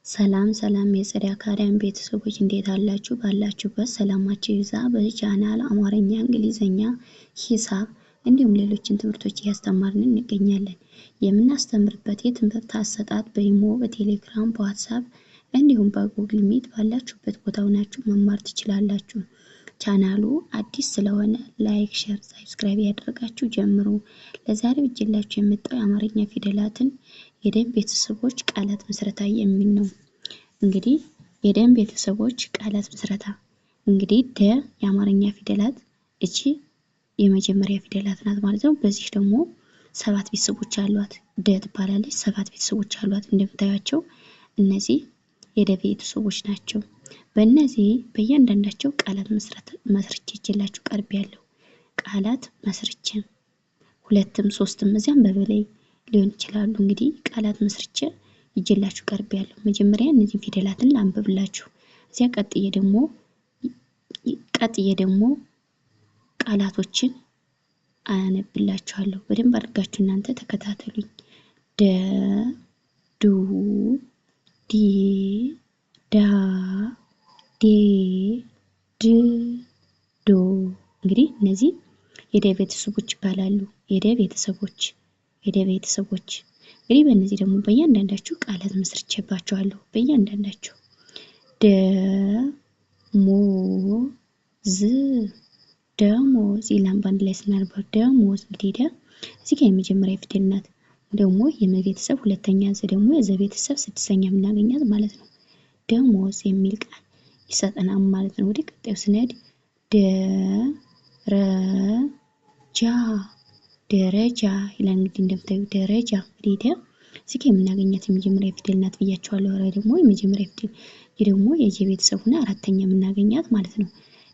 ሰላም የጽዳ አካዳሚ ቤተሰቦች እንዴት አላችሁ? ባላችሁበት ሰላማችሁ ይብዛ። በዚህ ቻናል አማርኛ፣ እንግሊዘኛ፣ ሂሳብ እንዲሁም ሌሎችን ትምህርቶች እያስተማርን እንገኛለን። የምናስተምርበት የትምህርት አሰጣጥ በኢሞ፣ በቴሌግራም፣ በዋትስአፕ እንዲሁም በጉግል ሚት ባላችሁበት ቦታ ሆናችሁ መማር ትችላላችሁ። ቻናሉ አዲስ ስለሆነ ላይክ፣ ሼር፣ ሰብስክራይብ ያደረጋችሁ ጀምሩ። ለዛሬ እጅላችሁ የመጣው የአማርኛ ፊደላትን የደም ቤተሰቦች ቃላት ምስረታ የሚል ነው። እንግዲህ የደም ቤተሰቦች ቃላት ምስረታ እንግዲህ ደ የአማርኛ ፊደላት እቺ የመጀመሪያ ፊደላት ናት ማለት ነው። በዚህ ደግሞ 7 ቤተሰቦች አሏት። ደ ትባላለች። 7 ቤተሰቦች አሏት። እንደምታዩቸው እነዚህ የደ ቤተሰቦች ናቸው። በእነዚህ በእያንዳንዳቸው ቃላት መስርቼ ይዤላችሁ ቀርቤያለሁ። ቃላት መስርቼ ሁለትም ሶስትም እዚያም በበላይ ሊሆን ይችላሉ። እንግዲህ ቃላት መስርቼ ይዤላችሁ ቀርቤያለሁ። መጀመሪያ እነዚህ ፊደላትን ላንብብላችሁ። እዚያ ቀጥዬ ደግሞ ቃላቶችን አነብላችኋለሁ። በደንብ አድርጋችሁ እናንተ ተከታተሉኝ። ደ፣ ዱ፣ ዲ፣ ዳ፣ ዴ፣ ድ፣ ዶ። እንግዲህ እነዚህ የደ ቤተሰቦች ይባላሉ። የደ ቤተሰቦች እንግዲህ በእነዚህ ደግሞ በእያንዳንዳቸው ቃላት መስርቼባቸዋለሁ። በእያንዳንዳቸው ደ፣ ሞ፣ ዝ፣ ደሞዝ ይላል። በአንድ ላይ ስናነባው ደሞዝ። እንግዲህ ደ እዚህ ጋር የመጀመሪያ ፊደል ናት። ደግሞ የመ ቤተሰብ ሁለተኛ፣ ዘ ደግሞ የዘ ቤተሰብ ስድስተኛ የምናገኛት ማለት ነው። ደሞዝ የሚል ቃል ይሰጠናል ማለት ነው። ወደ ቀጣዩ ስንሄድ ደረጃ ደረጃ ይላል። እንግዲህ እንደምታዩ ደረጃ እንግዲህ ደ እዚህ ጋር የምናገኛት የመጀመሪያ ፊደል ናት ብያቸዋለሁ። ረ ደግሞ የመጀመሪያ ፊደል ደግሞ የጀ ቤተሰብ ሆና አራተኛ የምናገኛት ማለት ነው።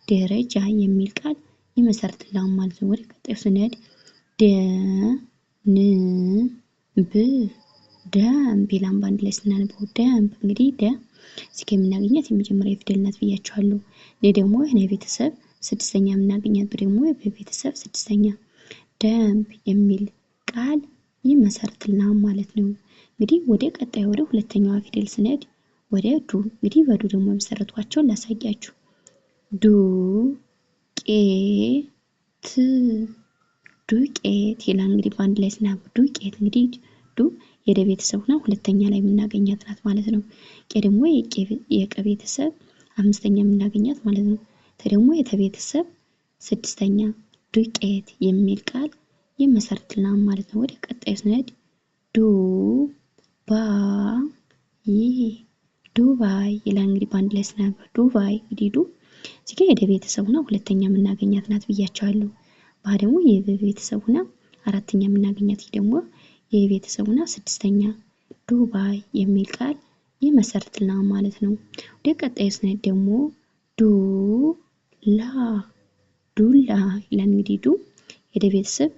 ደረጃ የሚል ቃል ይመሰርትልናል ማለት ነው። ወደ ቀጣዩ ስንሄድ ደንብ ደንብ ይላል። በአንድ ላይ ስናነበው ደንብ። እንግዲህ ደ እዚህ ጋር የምናገኛት የመጀመሪያ ፊደል ናት ብያቸዋለሁ። ደግሞ የነ ቤተሰብ ስድስተኛ የምናገኛት ደግሞ የቤተሰብ ስድስተኛ ደንብ የሚል ቃል ይመሰርትልናል ማለት ነው። እንግዲህ ወደ ቀጣዩ ወደ ሁለተኛዋ ፊደል ስንሄድ ወደ ዱ። እንግዲህ በዱ ደግሞ የመሰረቷቸውን ላሳያችሁ። ዱ፣ ቄ፣ ት፣ ዱቄት ይላል። እንግዲህ በአንድ ላይ ስናነበው ዱቄት። እንግዲህ ዱ የደ ቤተሰብ ሆና ሁለተኛ ላይ የምናገኛት ናት ማለት ነው። ቄ ደግሞ የቀ ቤተሰብ አምስተኛ የምናገኛት ማለት ነው። ተ ደግሞ የተ ቤተሰብ ስድስተኛ ዱቄት የሚል ቃል ይመሰርትልናል ማለት ነው። ወደ ቀጣዩ ስንሄድ ዱባይ ይላል። እንግዲህ በአንድ ላይ ስናነበው ዱባይ። እንግዲህ ዱ እዚህ ጋር የደ ቤተሰብ ሆና ሁለተኛ የምናገኛት ናት ብያቸዋለሁ። ባ ደግሞ የበ ቤተሰብ ሆና አራተኛ የምናገኛት፣ ደግሞ የቤተሰብ ሆና ስድስተኛ ዱባይ የሚል ቃል ይመሰርትልናል ማለት ነው። ወደ ቀጣዩ ስንሄድ ደግሞ ዱላ ይላል። እንግዲህ ዱ የደ ቤተሰብ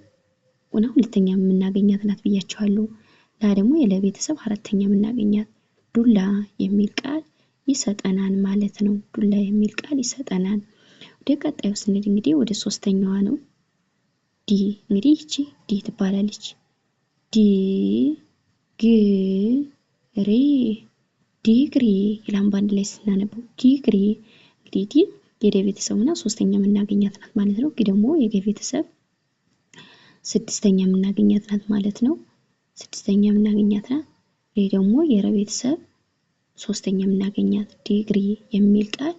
ሆና ሁለተኛ የምናገኛት ናት ብያቸዋለሁ። ላ ደግሞ የለ ቤተሰብ አራተኛ የምናገኛት ዱላ የሚል ቃል ይሰጠናል ማለት ነው። ዱላ የሚል ቃል ይሰጠናል። ወደ ቀጣዩ ስንሄድ እንግዲህ ወደ ሶስተኛዋ ነው። ዲ። እንግዲህ እቺ ዲ ትባላለች። ዲ፣ ግ፣ ሪ፣ ዲግሪ ይላል። በአንድ ላይ ስናነበው ዲግሪ። እንግዲህ ዲ የደ ቤተሰብ ሆና ሶስተኛ የምናገኛት ናት ማለት ነው። ደግሞ የገ ቤተሰብ ስድስተኛ የምናገኛት ናት ማለት ነው። ስድስተኛ የምናገኛት ናት። ይሄ ደግሞ የረ ቤተሰብ ሶስተኛ የምናገኛት ዲግሪ የሚል ቃል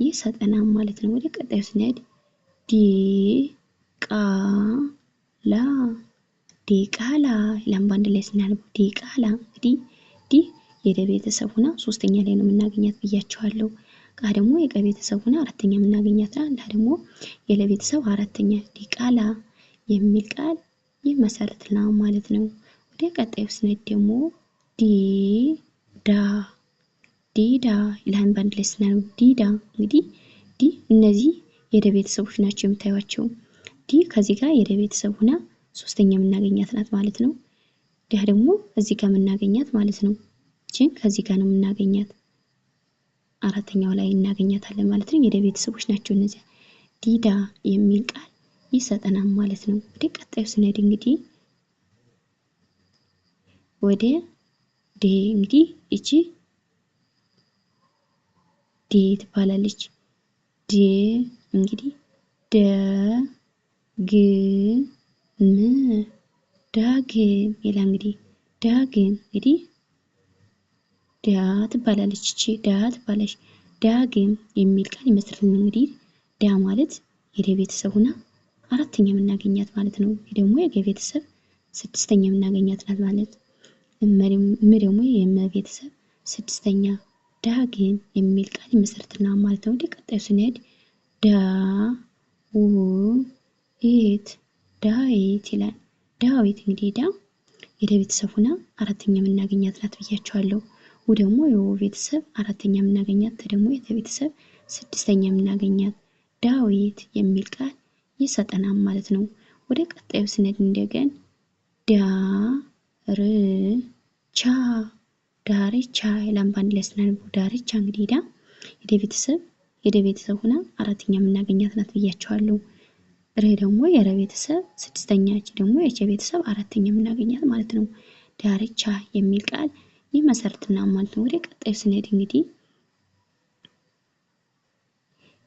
ይሰጠናል ማለት ነው። ወደ ቀጣዩ ስንሄድ ዲቃላ ይላል። በአንድ ላይ ስናነበው ዲቃላ። እንግዲህ ዲ የደ ቤተሰብ ሆና ሶስተኛ ላይ ነው የምናገኛት ብያቸዋለሁ። ቃ ደግሞ የቀ ቤተሰብ ሆና አራተኛ የምናገኛት ናት። ላ ደግሞ የለ ቤተሰብ አራተኛ ዲቃላ የሚል ቃል ይመሰርትልናል ማለት ነው። ወደ ቀጣዩ ስንሄድ ደግሞ ዲዳ ይላል። በአንድ ላይ ስናነበው ዲዳ። እንግዲህ ዲ እነዚህ የደ ቤተሰቦች ናቸው የምታዩቸው። ዲ ከዚህ ጋር የደ ቤተሰብ ሆና ሶስተኛ የምናገኛት ናት ማለት ነው። ዳ ደግሞ እዚህ ጋር የምናገኛት ማለት ነው። እቺን ከዚህ ጋር ነው የምናገኛት፣ አራተኛው ላይ እናገኛታለን ማለት ነው። የደ ቤተሰቦች ናቸው እነዚህ። ዲዳ የሚል ቃል ይሰጠናል ማለት ነው። ወደ ቀጣዩ ስንሄድ እንግዲህ ወደ ዴ እንግዲህ እቺ ትባላለች። ድ እንግዲህ ደ ግ ም ዳግም ይላል። እንግዲህ ዳግም እንግዲህ ዳ ትባላለች። እቺ ዳ ትባላለች። ዳግም የሚል ቃል ይመስርታል። እንግዲህ ዳ ማለት የደ ቤተሰብ ሆና አራተኛ የምናገኛት ማለት ነው። ይህ ደግሞ የገ ቤተሰብ ስድስተኛ የምናገኛት ናት ማለት። ም ደግሞ የመ ቤተሰብ ስድስተኛ ዳግም የሚል ቃል ይመስርትልናል ማለት ነው። ወደ ቀጣዩ ስንሄድ ዳ ው ኢት ዳዊት ይላል። ዳዊት እንግዲህ ዳ የደ ቤተሰብ ሆና አራተኛ የምናገኛት ናት ብያቸዋለሁ። ው ደግሞ የወ ቤተሰብ አራተኛ የምናገኛት፣ ተ ደግሞ የተ ቤተሰብ ስድስተኛ የምናገኛት ዳዊት የሚል ቃል ይሰጠናል ማለት ነው። ወደ ቀጣዩ ስንሄድ እንደገን ዳ ር ቻ ዳርቻ ይላል። በአንድ ላይ ስናነበው ዳርቻ እንግዲህ ዳ የደ ቤተሰብ ሆና አራተኛ የምናገኛት ናት ብያቸዋለሁ። ረ ደግሞ የረ ቤተሰብ ስድስተኛ፣ እቺ ደግሞ የቸ ቤተሰብ አራተኛ የምናገኛት ማለት ነው። ዳርቻ የሚል ቃል ይመሰርትልናል ማለት ነው። ወደ ቀጣዩ ስንሄድ እንግዲህ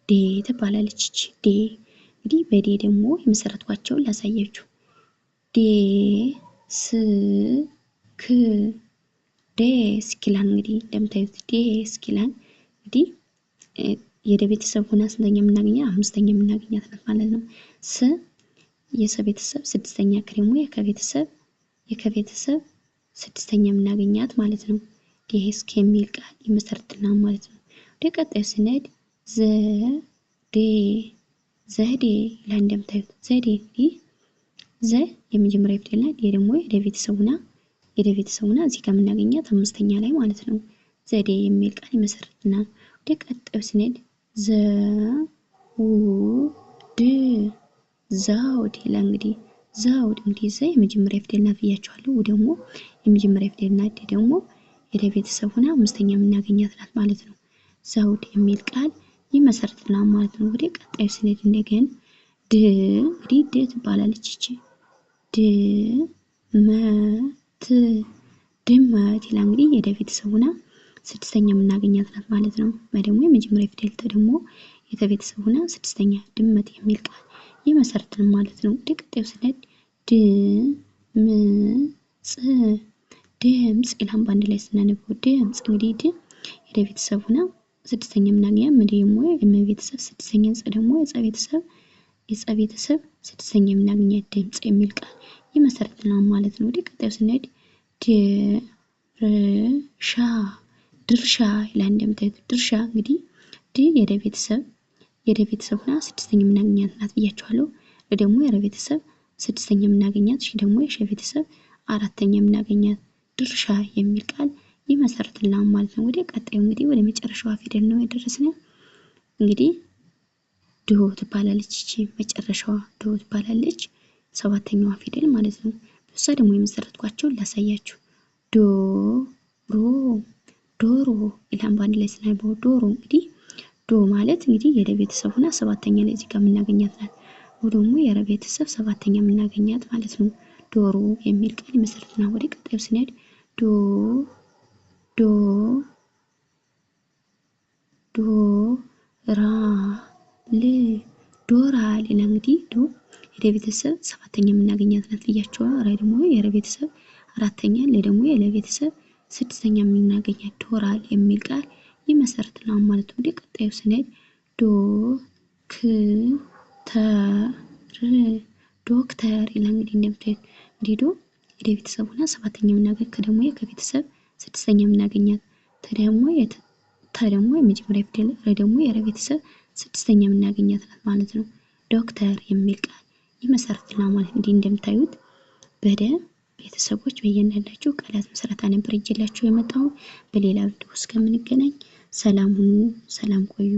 ዴ ትባላለች። እቺ ዴ እንግዲህ በዴ ደግሞ የመሰረትኳቸውን ላሳያችሁ። ዴ ስ ክ ዴስክ ይላል። እንግዲህ እንደምታዩት ዴስክ ይላል። እንግዲህ የደ ቤተሰብ ሆና ስንተኛ የምናገኛት? አምስተኛ የምናገኛት ናት ማለት ነው። ስ የሰ ቤተሰብ ስድስተኛ፣ ከ ደግሞ የከ ቤተሰብ ስድስተኛ የምናገኛት ማለት ነው። ዴስክ የሚል ቃል ይመሰርትልናል ማለት ነው። ወደ ቀጣዩ ስንሄድ ዘዴ ዘዴ ይላል። እንደምታዩት ዘዴ እንግዲህ ዘ የመጀመሪያ ፊደል ናት። ይሄ ደግሞ የደ ቤተሰብ ሆና እዚህ ጋር የምናገኛት አምስተኛ ላይ ማለት ነው። ዘዴ የሚል ቃል ይመሰርትልናል። ወደ ቀጣዩ ስንሄድ ዘውድ ዘውድ ይላል። እንግዲህ ዘውድ እንግዲህ ዘ የመጀመሪያ ፊደል ናት ብያቸዋለሁ። ው ደግሞ የመጀመሪያ ፊደል ናት። ደ ደግሞ የደ ቤተሰብ ሆና አምስተኛ የምናገኛት ናት ማለት ነው። ዘውድ የሚል ቃል ይመሰርትልናል ማለት ነው። ወደ ቀጣዩ ስንሄድ እንደገን ድ እንግዲህ ድ ትባላለች። እቺ ድ መ ት ድመት ይላል። እንግዲህ የደ ቤተሰብ ሆና ስድስተኛ የምናገኛት ናት ማለት ነው። መ ደግሞ የመጀመሪያ ፊደል፣ ተ ደግሞ የተ ቤተሰብ ሆና ስድስተኛ ድመት የሚል ቃል ይመሰርትልናል ማለት ነው። ወደ ቀጣዩ ስንሄድ ድ ም ጽ ድምጽ ይላል። በአንድ ላይ ስናነበው ድምጽ እንግዲህ ድ የደ ቤተሰብ ሆና ስድስተኛ የምናገኛት፣ ም ደግሞ የመ ቤተሰብ ስድስተኛ፣ ጸ ደግሞ የጸ ቤተሰብ ስድስተኛ የምናገኛት ድምጽ የሚል ቃል ይመሰርትልናል ማለት ነው። ወደ ቀጣዩ ስንሄድ ድርሻ ድርሻ ይላል። እንደምታዩት ድርሻ እንግዲህ ድ የደ ቤተሰብ ሆና ስድስተኛ የምናገኛት ናት ብያቸዋለሁ። ረ ደግሞ የረ ቤተሰብ ስድስተኛ የምናገኛት፣ ሺ ደግሞ የሸ ቤተሰብ አራተኛ የምናገኛት ድርሻ የሚል ቃል ይመሰርትልናል ማለት ነው። ወደ ቀጣዩ እንግዲህ ወደ መጨረሻዋ ፊደል ነው የደረስነው። እንግዲህ ዶ ትባላለች። እቺ መጨረሻዋ ዶ ትባላለች። ሰባተኛዋ ፊደል ማለት ነው። እሷ ደግሞ የመሰረትኳቸውን ላሳያችሁ። ዶሮ ይላል። በአንድ ላይ ስናነበው ዶሮ እንግዲህ ዶ ማለት እንግዲህ የደ ቤተሰብ ሆና ሰባተኛ ላይ እዚህ ጋር የምናገኛት ናት። ው ደግሞ የረ ቤተሰብ ሰባተኛ የምናገኛት ማለት ነው። ዶሮ የሚል ቃል ይመሰርትልናል። ወደ ቀጣዩ ስንሄድ ዶራል ይላል። እንግዲህ ዶ የደ ቤተሰብ ሰባተኛ የምናገኛት ናት ብያቸዋለሁ። ራ ደግሞ የረ ቤተሰብ አራተኛ፣ ለ ደግሞ የለ ቤተሰብ ስድስተኛ የምናገኛት ዶራል የሚል ቃል ይመሰርትልናል ማለት ነው። ወደ ቀጣዩ ስንሄድ ዶክተር ይላል። እንግዲህ እንደምታዩት እንግዲህ ዶ የደ ቤተሰብ ሆና ሰባተኛ የምናገኛት፣ ከ ደግሞ የከ ቤተሰብ ስድስተኛ የምናገኛት፣ ተ ደግሞ የመጀመሪያ ፊደል፣ ረ ደግሞ የረ ቤተሰብ ስድስተኛ የምናገኛት ናት ማለት ነው። ዶክተር የሚል ቃል ይመሰርትልናል ማለት ነው። እንዲህ እንደምታዩት በደ ቤተሰቦች በእያንዳንዳቸው ቃላት ምስረታ ነበር ይዤላችሁ የመጣው። በሌላ ቪዲዮ እስከምንገናኝ ሰላም ሁኑ፣ ሰላም ቆዩ።